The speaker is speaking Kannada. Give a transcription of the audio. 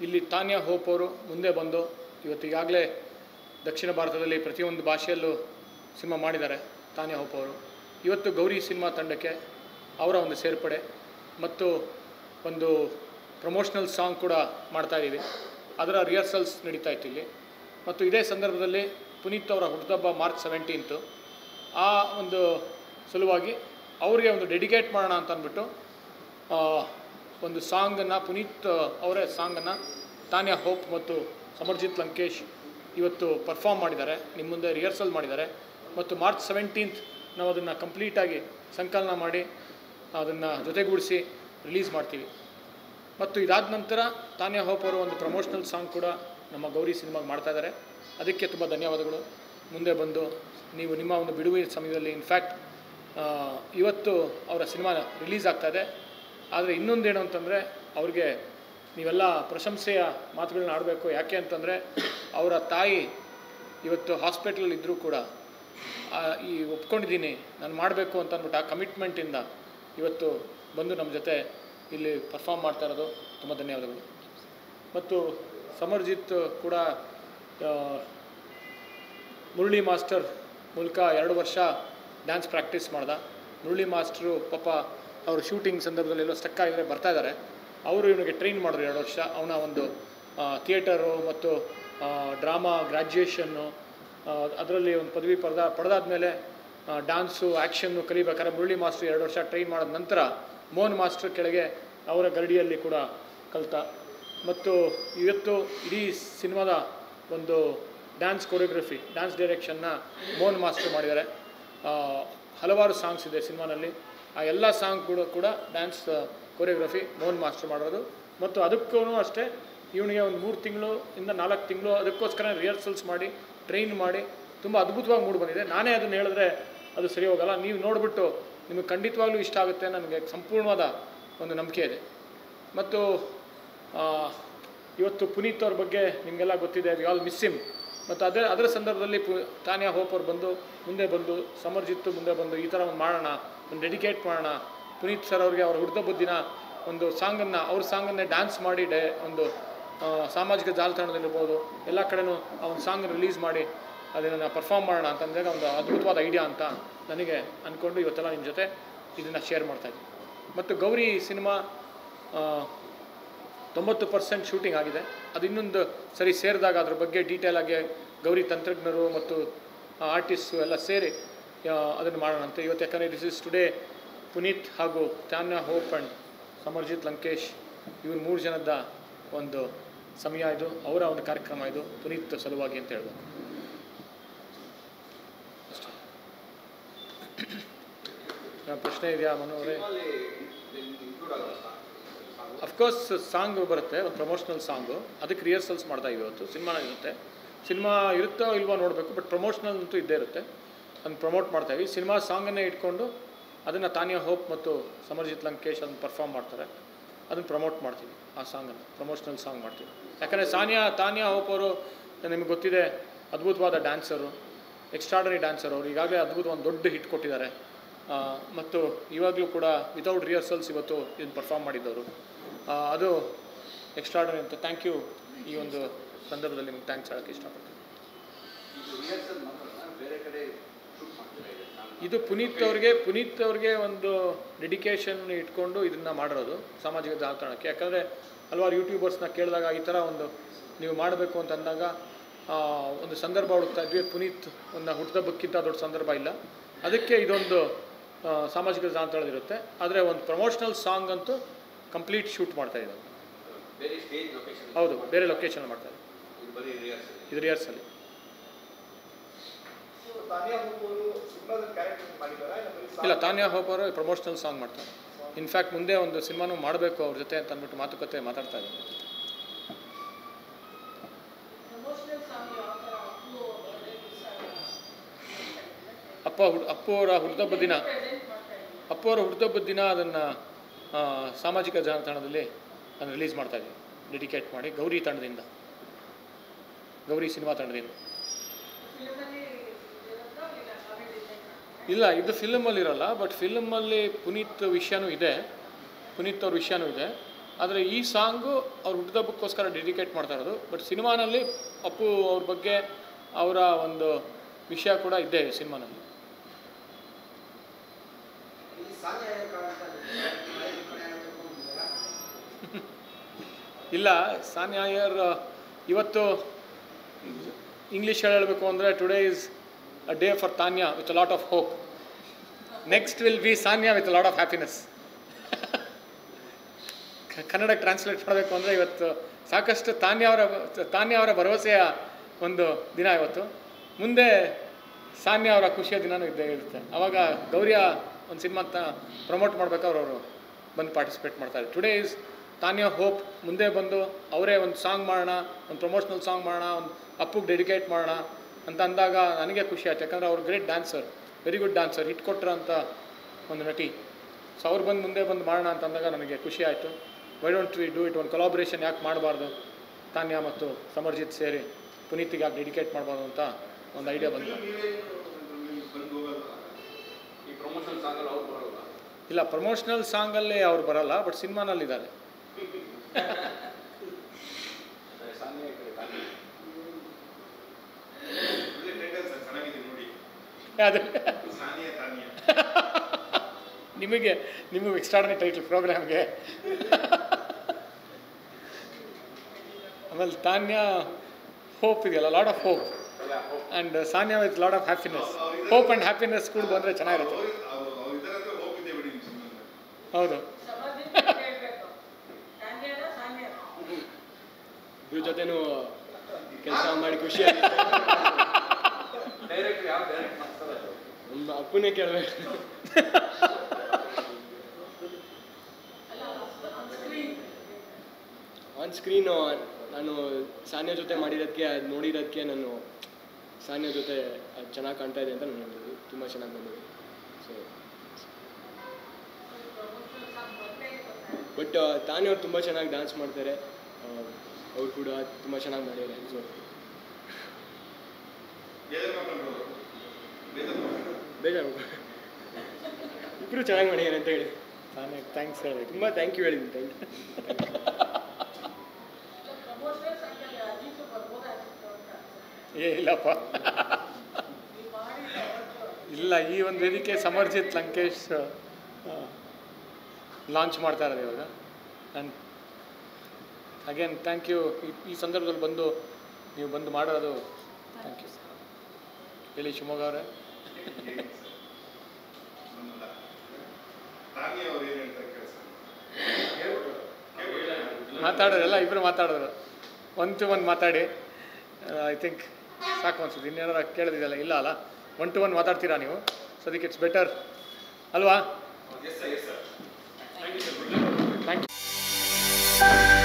ಇಲ್ಲಿ ತಾನ್ಯಾ ಹೋಪ್ ಅವರು ಮುಂದೆ ಬಂದು ಇವತ್ತಿಗಾಗಲೇ ದಕ್ಷಿಣ ಭಾರತದಲ್ಲಿ ಪ್ರತಿಯೊಂದು ಭಾಷೆಯಲ್ಲೂ ಸಿನಿಮಾ ಮಾಡಿದ್ದಾರೆ. ತಾನ್ಯಾ ಹೋಪ್ ಅವರು ಇವತ್ತು ಗೌರಿ ಸಿನಿಮಾ ತಂಡಕ್ಕೆ ಅವರ ಒಂದು ಸೇರ್ಪಡೆ ಮತ್ತು ಒಂದು ಪ್ರಮೋಷನಲ್ ಸಾಂಗ್ ಕೂಡ ಮಾಡ್ತಾಯಿದ್ದೀವಿ. ಅದರ ರಿಹರ್ಸಲ್ಸ್ ನಡೀತಾ ಇತ್ತು ಇಲ್ಲಿ. ಮತ್ತು ಇದೇ ಸಂದರ್ಭದಲ್ಲಿ ಪುನೀತ್ ಅವರ ಹುಟ್ಟುಹಬ್ಬ ಮಾರ್ಚ್ 17 ಆ ಒಂದು ಸಲುವಾಗಿ ಅವರಿಗೆ ಒಂದು ಡೆಡಿಕೇಟ್ ಮಾಡೋಣ ಅಂತ ಅಂದ್ಬಿಟ್ಟು ಒಂದು ಸಾಂಗನ್ನು ಪುನೀತ್ ಅವರೇ ಸಾಂಗನ್ನು ತಾನ್ಯಾ ಹೋಪ್ ಮತ್ತು ಸಮರ್ಜಿತ್ ಲಂಕೇಶ್ ಇವತ್ತು ಪರ್ಫಾರ್ಮ್ ಮಾಡಿದ್ದಾರೆ, ನಿಮ್ಮ ಮುಂದೆ ರಿಹರ್ಸಲ್ ಮಾಡಿದ್ದಾರೆ. ಮತ್ತು ಮಾರ್ಚ್ 17 ನಾವು ಅದನ್ನು ಕಂಪ್ಲೀಟಾಗಿ ಸಂಕಲನ ಮಾಡಿ ಅದನ್ನು ಜೊತೆಗೂಡಿಸಿ ರಿಲೀಸ್ ಮಾಡ್ತೀವಿ. ಮತ್ತು ಇದಾದ ನಂತರ ತಾನ್ಯಾ ಹೋಪ್ ಅವರು ಒಂದು ಪ್ರಮೋಷನಲ್ ಸಾಂಗ್ ಕೂಡ ನಮ್ಮ ಗೌರಿ ಸಿನಿಮಾಗೆ ಮಾಡ್ತಾಯಿದ್ದಾರೆ. ಅದಕ್ಕೆ ತುಂಬ ಧನ್ಯವಾದಗಳು. ಮುಂದೆ ಬಂದು ನೀವು ನಿಮ್ಮ ಒಂದು ಬಿಡುವಿನ ಸಮಯದಲ್ಲಿ ಇನ್ಫ್ಯಾಕ್ಟ್ ಇವತ್ತು ಅವರ ಸಿನಿಮಾ ರಿಲೀಸ್ ಆಗ್ತಾಯಿದೆ. ಆದರೆ ಇನ್ನೊಂದೇನು ಅಂತಂದರೆ ಅವ್ರಿಗೆ ನೀವೆಲ್ಲ ಪ್ರಶಂಸೆಯ ಮಾತುಗಳನ್ನ ಆಡಬೇಕು. ಯಾಕೆ ಅಂತಂದರೆ ಅವರ ತಾಯಿ ಇವತ್ತು ಹಾಸ್ಪಿಟ್ಲಲ್ಲಿ ಇದ್ದರೂ ಕೂಡ ಈ ಒಪ್ಕೊಂಡಿದ್ದೀನಿ ನಾನು ಮಾಡಬೇಕು ಅಂತ ಅಂದ್ಬಿಟ್ಟು ಆ ಕಮಿಟ್ಮೆಂಟಿಂದ ಇವತ್ತು ಬಂದು ನಮ್ಮ ಜೊತೆ ಇಲ್ಲಿ ಪರ್ಫಾರ್ಮ್ ಮಾಡ್ತಾ ಇರೋದು ತುಂಬ ಧನ್ಯವಾದಗಳು. ಮತ್ತು ಸಮರ್ಜಿತ್ ಕೂಡ ಮುರಳಿ ಮಾಸ್ಟರ್ ಮೂಲಕ 2 ವರ್ಷ ಡ್ಯಾನ್ಸ್ ಪ್ರಾಕ್ಟೀಸ್ ಮಾಡ್ದ. ಮುರಳಿ ಮಾಸ್ಟರು ಪಾಪ ಅವರು ಶೂಟಿಂಗ್ ಸಂದರ್ಭದಲ್ಲಿ ಎಲ್ಲೋ ಸ್ಟಕ್ ಆಗಿದ್ರೆ ಬರ್ತಾಯಿದ್ದಾರೆ. ಅವರು ಇವನಿಗೆ ಟ್ರೈನ್ ಮಾಡಿದ್ರು 2 ವರ್ಷ. ಅವನ ಒಂದು ಥಿಯೇಟರು ಮತ್ತು ಡ್ರಾಮಾ ಗ್ರ್ಯಾಜುಯೇಷನ್ನು ಅದರಲ್ಲಿ ಒಂದು ಪದವಿ ಪಡೆದಾದ್ಮೇಲೆ ಡ್ಯಾನ್ಸು ಆ್ಯಕ್ಷನ್ನು ಕಲಿಬೇಕಾದ್ರೆ ಮುರಳಿ ಮಾಸ್ಟ್ರು 2 ವರ್ಷ ಟ್ರೈನ್ ಮಾಡಿದ ನಂತರ ಮೋಹನ್ ಮಾಸ್ಟ್ರ್ ಕೆಳಗೆ ಅವರ ಗರಡಿಯಲ್ಲಿ ಕೂಡ ಕಲಿತ. ಮತ್ತು ಇವತ್ತು ಇಡೀ ಸಿನಿಮಾದ ಒಂದು ಡ್ಯಾನ್ಸ್ ಕೊರಿಯೋಗ್ರಫಿ ಡ್ಯಾನ್ಸ್ ಡೈರೆಕ್ಷನ್ನ ಮೋಹನ್ ಮಾಸ್ಟ್ರು ಮಾಡಿದ್ದಾರೆ. ಹಲವಾರು ಸಾಂಗ್ಸ್ ಇದೆ ಸಿನಿಮಾನಲ್ಲಿ. ಆ ಎಲ್ಲ ಸಾಂಗ್ ಕೂಡ ಡ್ಯಾನ್ಸ್ ಕೊರಿಯೋಗ್ರಫಿ ಮೋಹನ್ ಮಾಸ್ಟ್ರು ಮಾಡೋದು. ಮತ್ತು ಅದಕ್ಕೂ ಅಷ್ಟೇ ಇವನಿಗೆ ಒಂದು 3 ತಿಂಗಳಿಂದ 4 ತಿಂಗಳು ಅದಕ್ಕೋಸ್ಕರ ರಿಹರ್ಸಲ್ಸ್ ಮಾಡಿ ಟ್ರೈನ್ ಮಾಡಿ ತುಂಬ ಅದ್ಭುತವಾಗಿ ಮೂಡಿ ಬಂದಿದೆ. ನಾನೇ ಅದನ್ನು ಹೇಳಿದ್ರೆ ಅದು ಸರಿ ಹೋಗಲ್ಲ. ನೀವು ನೋಡಿಬಿಟ್ಟು ನಿಮಗೆ ಖಂಡಿತವಾಗ್ಲೂ ಇಷ್ಟ ಆಗುತ್ತೆ, ನನಗೆ ಸಂಪೂರ್ಣವಾದ ಒಂದು ನಂಬಿಕೆ ಇದೆ. ಮತ್ತು ಇವತ್ತು ಪುನೀತ್ ಅವ್ರ ಬಗ್ಗೆ ನಿಮಗೆಲ್ಲ ಗೊತ್ತಿದೆ, ವಿ ಆಲ್ ಮಿಸ್ ಹಿಮ್. ಮತ್ತು ಅದರ ಸಂದರ್ಭದಲ್ಲಿ ತಾನ್ಯಾ ಹೋಪ್ ಅವ್ರು ಮುಂದೆ ಬಂದು ಸಮರ್ಜಿತ್ತು ಮುಂದೆ ಬಂದು ಈ ಥರ ಒಂದು ಮಾಡೋಣ, ಒಂದು ಡೆಡಿಕೇಟ್ ಮಾಡೋಣ. ಪುನೀತ್ ಸರ್ ಅವ್ರಿಗೆ ಅವ್ರ ಹುಟ್ಟಿದಬ್ಬದ ದಿನ ಒಂದು ಸಾಂಗನ್ನು ಅವ್ರ ಸಾಂಗನ್ನೇ ಡ್ಯಾನ್ಸ್ ಮಾಡಿ ಒಂದು ಸಾಮಾಜಿಕ ಜಾಲತಾಣದಲ್ಲಿರ್ಬೋದು ಎಲ್ಲ ಕಡೆನೂ ಆ ಒಂದು ಸಾಂಗ್ ರಿಲೀಸ್ ಮಾಡಿ ಅದನ್ನು ಪರ್ಫಾರ್ಮ್ ಮಾಡೋಣ ಅಂತಂದಾಗ ಒಂದು ಅದ್ಭುತವಾದ ಐಡಿಯಾ ಅಂತ ನನಗೆ ಅಂದ್ಕೊಂಡು ಇವತ್ತೆಲ್ಲ ನಿಮ್ಮ ಜೊತೆ ಇದನ್ನು ಶೇರ್ ಮಾಡ್ತಾಯಿದ್ದೀನಿ. ಮತ್ತು ಗೌರಿ ಸಿನಿಮಾ 90% ಶೂಟಿಂಗ್ ಆಗಿದೆ. ಅದು ಇನ್ನೊಂದು ಸರಿ ಸೇರಿದಾಗ ಅದ್ರ ಬಗ್ಗೆ ಡೀಟೇಲಾಗಿ ಗೌರಿ ತಂತ್ರಜ್ಞರು ಮತ್ತು ಆರ್ಟಿಸ್ಟು ಎಲ್ಲ ಸೇರಿ ಅದನ್ನು ಮಾಡೋಣ ಅಂತ ಇವತ್ತು. ಯಾಕಂದರೆ ದಿಸ್ ಇಸ್ ಟುಡೇ ಪುನೀತ್ ಹಾಗೂ ತಾನ್ಯಾ ಹೋಪ್ ಆ್ಯಂಡ್ ಸಮರ್ಜಿತ್ ಲಂಕೇಶ್ ಇವ್ರು 3 ಜನದ ಒಂದು ಸಮಯ ಇದು, ಅವರ ಒಂದು ಕಾರ್ಯಕ್ರಮ ಇದು ಪುನೀತ್ ಸಲುವಾಗಿ ಅಂತ ಹೇಳ್ಬೋದು. ಪ್ರಶ್ನೆ ಇದೆಯಾ ಮನು ಅವರೇ? ಅಫ್ಕೋರ್ಸ್ ಸಾಂಗ್ ಬರುತ್ತೆ, ಒಂದು ಪ್ರಮೋಷನಲ್ ಸಾಂಗು. ಅದಕ್ಕೆ ರಿಹರ್ಸಲ್ಸ್ ಮಾಡ್ತಾ ಇವತ್ತು ಸಿನಿಮಾ ಇರುತ್ತೆ. ಸಿನಿಮಾ ಇರುತ್ತೋ ಇಲ್ವೋ ನೋಡಬೇಕು, ಬಟ್ ಪ್ರಮೋಷನಲ್ ಅಂತೂ ಇದ್ದೇ ಇರುತ್ತೆ. ಅದನ್ನು ಪ್ರಮೋಟ್ ಮಾಡ್ತಾಯಿವಿ. ಸಿನಿಮಾ ಸಾಂಗನ್ನೇ ಇಟ್ಕೊಂಡು ಅದನ್ನು ತಾನ್ಯಾ ಹೋಪ್ ಮತ್ತು ಸಮರ್ಜಿತ್ ಲಂಕೇಶ್ ಅದನ್ನು ಪರ್ಫಾರ್ಮ್ ಮಾಡ್ತಾರೆ. ಅದನ್ನು ಪ್ರಮೋಟ್ ಮಾಡ್ತೀವಿ. ಆ ಸಾಂಗನ್ನು ಪ್ರಮೋಷನಲ್ ಸಾಂಗ್ ಮಾಡ್ತೀವಿ. ಯಾಕಂದರೆ ತಾನ್ಯಾ ಹೋಪ್ ಅವರು ನಿಮಗೆ ಗೊತ್ತಿದೆ, ಅದ್ಭುತವಾದ ಡ್ಯಾನ್ಸರು, ಎಕ್ಸ್ಟ್ರಾಡನರಿ ಡ್ಯಾನ್ಸರ್ ಅವರು. ಈಗಾಗಲೇ ಅದ್ಭುತ ಒಂದು ದೊಡ್ಡ ಹಿಟ್ ಕೊಟ್ಟಿದ್ದಾರೆ. ಮತ್ತು ಇವಾಗಲೂ ಕೂಡ ವಿತೌಟ್ ರಿಹರ್ಸಲ್ಸ್ ಇವತ್ತು ಇದನ್ನು ಪರ್ಫಾರ್ಮ್ ಮಾಡಿದ್ದವರು. ಅದು ಎಕ್ಸ್ಟ್ರಾಡನರಿ ಅಂತ. Thank you. ಈ ಒಂದು ಸಂದರ್ಭದಲ್ಲಿ ನಿಮ್ಗೆ ಥ್ಯಾಂಕ್ಸ್ ಹೇಳೋಕ್ಕೆ ಇಷ್ಟಪಡ್ತೀನಿ. ಇದು ಪುನೀತ್ ಅವ್ರಿಗೆ ಒಂದು ಡೆಡಿಕೇಶನ್ ಇಟ್ಕೊಂಡು ಇದನ್ನು ಮಾಡಿರೋದು ಸಾಮಾಜಿಕ ಜಾಲತಾಣಕ್ಕೆ. ಯಾಕಂದರೆ ಹಲವಾರು ಯೂಟ್ಯೂಬರ್ಸ್ನ ಕೇಳಿದಾಗ ಈ ಥರ ಒಂದು ನೀವು ಮಾಡಬೇಕು ಅಂತ ಅಂದಾಗ ಒಂದು ಸಂದರ್ಭ ಹುಡುಕ್ತಾ ಇದ್ವಿ. ಪುನೀತ್ ಒಂದು ಹುಟ್ಟಿದಬ್ಬಕ್ಕಿಂತ ದೊಡ್ಡ ಸಂದರ್ಭ ಇಲ್ಲ. ಅದಕ್ಕೆ ಇದೊಂದು ಸಾಮಾಜಿಕ ಜಾಲತಾಣದಿರುತ್ತೆ. ಆದರೆ ಒಂದು ಪ್ರಮೋಷನಲ್ ಸಾಂಗ್ ಅಂತೂ ಕಂಪ್ಲೀಟ್ ಶೂಟ್ ಮಾಡ್ತಾಯಿದ್ದಾರೆ. ಹೌದು, ಬೇರೆ ಲೊಕೇಶನ್ ಮಾಡ್ತಾರೆ. ಇದು ರಿಹರ್ಸಲ್ಲಿ. ಇಲ್ಲ, ತಾನ್ಯಾ ಹೋಪ್ ಅವರು ಪ್ರಮೋಷನಲ್ ಸಾಂಗ್ ಮಾಡ್ತಾರೆ. ಇನ್ಫ್ಯಾಕ್ಟ್ ಮುಂದೆ ಒಂದು ಸಿನಿಮಾನು ಮಾಡಬೇಕು ಅವ್ರ ಜೊತೆ ಅಂತ ಅಂದ್ಬಿಟ್ಟು ಮಾತುಕತೆ ಮಾತಾಡ್ತಾ ಇದ್ದಾರೆ. ಅಪ್ಪು ಅವರ ಹುಟ್ಟಿದಬ್ಬದ ದಿನ ಅದನ್ನು ಸಾಮಾಜಿಕ ಜಾಲತಾಣದಲ್ಲಿ ಅದನ್ನು ರಿಲೀಸ್ ಮಾಡ್ತಾಯಿದ್ವಿ, ಡೆಡಿಕೇಟ್ ಮಾಡಿ ಗೌರಿ ಸಿನಿಮಾ ತಂಡದಿಂದ. ಇಲ್ಲ, ಇದು ಫಿಲ್ಮಲ್ಲಿ ಇರೋಲ್ಲ, ಬಟ್ ಫಿಲ್ಮಲ್ಲಿ ಪುನೀತ್ ಅವ್ರ ವಿಷಯನೂ ಇದೆ. ಆದರೆ ಈ ಸಾಂಗು ಅವ್ರ ಹುಟ್ಟಿದಬ್ಬಕ್ಕೋಸ್ಕರ ಡೆಡಿಕೇಟ್ ಮಾಡ್ತಾ ಇರೋದು. ಬಟ್ ಸಿನಿಮಾನಲ್ಲಿ ಅಪ್ಪು ಅವ್ರ ಬಗ್ಗೆ ಅವರ ಒಂದು ವಿಷಯ ಕೂಡ ಇದ್ದೇ ಇದೆ ಸಿನಿಮಾನಲ್ಲಿ. ಇಲ್ಲ, ಸಾನಿಯಾ ಅಯ್ಯರ್ ಇವತ್ತು ಇಂಗ್ಲೀಷ್ ಹೇಳಬೇಕು ಅಂದರೆ today is a day for Tanya with a lot of hope. Next will be Sanya with a lot of happiness. ಕನ್ನಡಕ್ಕೆ ಟ್ರಾನ್ಸ್ಲೇಟ್ ಮಾಡಬೇಕು ಅಂದರೆ ಇವತ್ತು ಸಾಕಷ್ಟು ತಾನ್ಯಾ ಅವರ ಭರವಸೆಯ ಒಂದು ದಿನ ಇವತ್ತು. ಮುಂದೆ ಸಾನ್ಯಾ ಅವರ ಖುಷಿಯ ದಿನವೂ ಇದ್ದೇ ಇರುತ್ತೆ. ಆವಾಗ ಗೌರಿಯ ಒಂದು ಸಿನಿಮಾ ಪ್ರಮೋಟ್ ಮಾಡಬೇಕಾದ್ರೆ ಅವರು ಬಂದು ಪಾರ್ಟಿಸಿಪೇಟ್ ಮಾಡ್ತಾರೆ. Today is Tanya hope. ಮುಂದೆ ಬಂದು ಅವರೇ ಒಂದು ಸಾಂಗ್ ಮಾಡೋಣ, ಒಂದು ಪ್ರಮೋಷ್ನಲ್ ಸಾಂಗ್ ಮಾಡೋಣ, ಒಂದು ಅಪ್ಪುಗೆ ಡೆಡಿಕೇಟ್ ಮಾಡೋಣ ಅಂತ ಅಂದಾಗ ನನಗೆ ಖುಷಿ ಆಯ್ತು. ಯಾಕಂದರೆ ಅವ್ರು great dancer, very good dancer, hit ಕೊಟ್ಟರಂಥ ಒಂದು ನಟಿ. ಸೊ ಅವ್ರು ಮುಂದೆ ಬಂದು ಮಾಡೋಣ ಅಂತ ಅಂದಾಗ ನನಗೆ ಖುಷಿ ಆಯಿತು. Why don't we do it, ಒಂದು ಕೊಲಾಬ್ರೇಷನ್ ಯಾಕೆ ಮಾಡಬಾರ್ದು, ತಾನ್ಯಾ ಮತ್ತು ಸಮರ್ಜಿತ್ ಸೇರಿ ಪುನೀತಿಗೆ ಯಾಕೆ ಡೆಡಿಕೇಟ್ ಮಾಡ್ಬಾರ್ದು ಅಂತ ಒಂದು ಐಡಿಯಾ ಬಂತು. ಇಲ್ಲ, ಪ್ರಮೋಷನಲ್ ಸಾಂಗಲ್ಲಿ ಅವ್ರು ಬರಲ್ಲ, ಬಟ್ ಸಿನಿಮಾನಲ್ಲಿದ್ದಾರೆ. ಅದೇ ನಿಮಗೆ ಎಕ್ಸ್ಟ್ರಾರ್ಡಿನರಿ ಟೈಟಲ್ ಪ್ರೋಗ್ರಾಮ್ಗೆ. ಆಮೇಲೆ ತಾನ್ಯಾ ಹೋಪ್ ಇದೆಯಲ್ಲ, lot of hope, and Sanya with lot of happiness. Hope and happiness ಕೂಡ ಬಂದರೆ ಚೆನ್ನಾಗಿರುತ್ತೆ. ಹೌದು, ಇವ್ರ ಜೊತೆನೂ ಕೆಲಸ ಮಾಡಿ ಖುಷಿ ಒಂದು ಅಪ್ಪನೇ ಕೇಳಬೇಕು. ಆನ್ ಸ್ಕ್ರೀನು ನಾನು ಸಾನ್ಯಾ ಜೊತೆ ಮಾಡಿರೋದಕ್ಕೆ, ಅದು ನೋಡಿರೋದಕ್ಕೆ ನಾನು ಸಾನ್ಯಾ ಜೊತೆ ಅದು ಚೆನ್ನಾಗಿ ಕಾಣ್ತಾ ಇದೆ ಅಂತ ನಾನು ಹೇಳಿದ್ರು. ತುಂಬ ಚೆನ್ನಾಗಿ ಬಂದಿದೆ. ಸೊ ಬಟ್ ತಾನ್ಯಾ ಅವ್ರು ತುಂಬ ಚೆನ್ನಾಗಿ ಡ್ಯಾನ್ಸ್ ಮಾಡ್ತಾರೆ. ಅವ್ರು ಕೂಡ ತುಂಬ ಚೆನ್ನಾಗಿ ಮಾಡಿದ್ದಾರೆ. ಸೊ ಬೇಜಾರು ಇಬ್ಬರು ಚೆನ್ನಾಗಿ ಮಾಡಿದ್ದಾರೆ ಅಂತ ಹೇಳಿ ತಾನ್ಯಾ ಥ್ಯಾಂಕ್ಸ್ ಹೇಳಿ, ತುಂಬ ಥ್ಯಾಂಕ್ ಯು ಹೇಳಿದ್ದೀನಿ. Thank you. ಇಲ್ಲಪ್ಪ, ಇಲ್ಲ, ಈ ಒಂದು ವೇದಿಕೆ ಸಮರ್ಜಿತ್ ಲಂಕೇಶ್ ಲಾಂಚ್ ಮಾಡ್ತಾ ಇರೋದು ಇವಾಗ. And again thank you. ಈ ಸಂದರ್ಭದಲ್ಲಿ ಬಂದು ನೀವು ಬಂದು ಮಾಡೋದು ಥ್ಯಾಂಕ್ ಯು ಹೇಳಿ. ಶಿವಮೊಗ್ಗ ಅವರೇ, ಮಾತಾಡೋದಲ್ಲ, ಇಬ್ಬರು ಮಾತಾಡೋದು, ಒನ್ ಟು ಒನ್ ಮಾತಾಡಿ. ಐ ಥಿಂಕ್ ಸಾಕು ಅನ್ಸುತ್ತೆ. ಇನ್ನೇನಾರ ಕೇಳೋದಿದೆಯಲ್ಲ? ಇಲ್ಲ ಅಲ್ಲ, 1 to 1 ಮಾತಾಡ್ತೀರಾ ನೀವು? ಸೊ ಅದಕ್ಕೆ ಇಟ್ಸ್ ಬೆಟರ್ ಅಲ್ವಾ? Thank you.